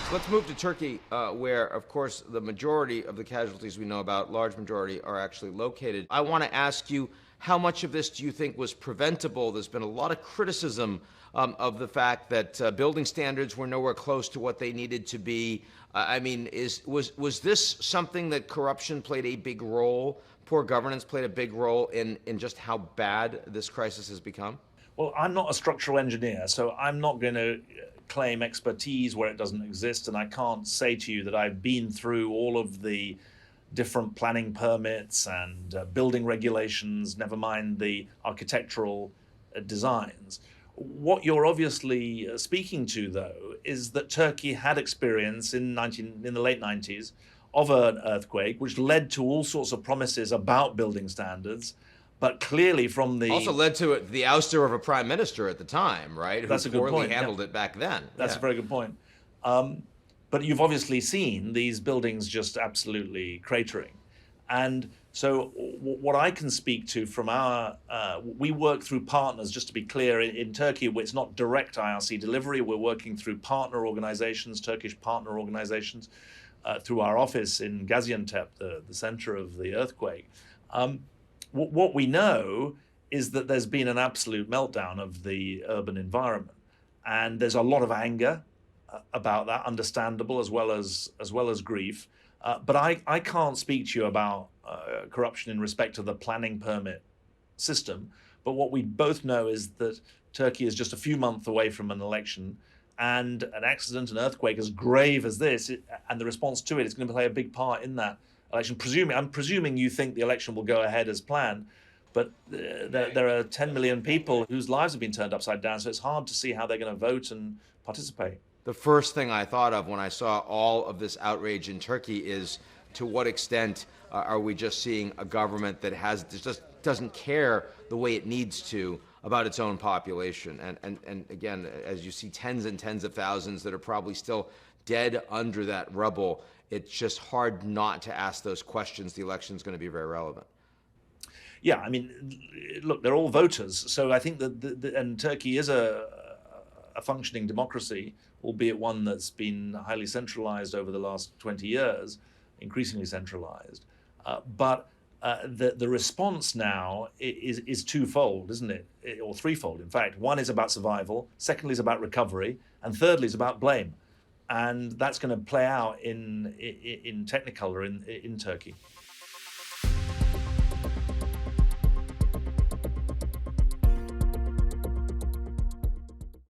So let's move to Turkey, where, of course, the majority of the casualties we know about, large majority, are actually located. I want to ask you, how much of this do you think was preventable? There's been a lot of criticism of the fact that building standards were nowhere close to what they needed to be. I mean, was this something that corruption played a big role, poor governance played a big role in just how bad this crisis has become? Well, I'm not a structural engineer, so I'm not going to claim expertise where it doesn't exist, and I can't say to you that I've been through all of the different planning permits and building regulations, never mind the architectural designs. What you're obviously speaking to, though, is that Turkey had experience in the late 90s of an earthquake, which led to all sorts of promises about building standards, but clearly from the... Also led to the ouster of a prime minister at the time, right? That's a good point. Who handled it back then. That's a very good point. But you've obviously seen these buildings just absolutely cratering. And so what I can speak to from we work through partners, just to be clear, in Turkey, it's not direct IRC delivery. We're working through partner organizations, Turkish partner organizations, through our office in Gaziantep, the center of the earthquake. What we know is that there's been an absolute meltdown of the urban environment. And there's a lot of anger about that, understandable as well as grief. But I can't speak to you about corruption in respect to the planning permit system. But what we both know is that Turkey is just a few months away from an election, and an accident, an earthquake as grave as this, and the response to it is going to play a big part in that election. I'm presuming you think the election will go ahead as planned, but there are 10 million people whose lives have been turned upside down, so it's hard to see how they're going to vote and participate. The first thing I thought of when I saw all of this outrage in Turkey is, to what extent are we just seeing a government that just doesn't care the way it needs to about its own population? And again, as you see tens and tens of thousands that are probably still dead under that rubble, it's just hard not to ask those questions. The election's going to be very relevant. Yeah, I mean, look, they're all voters. So I think that and Turkey is a functioning democracy, albeit one that's been highly centralized over the last 20 years, increasingly centralized. But the response now is twofold, isn't it? Or threefold, in fact. One is about survival, secondly is about recovery, and thirdly is about blame. And that's going to play out in Technicolor in Turkey.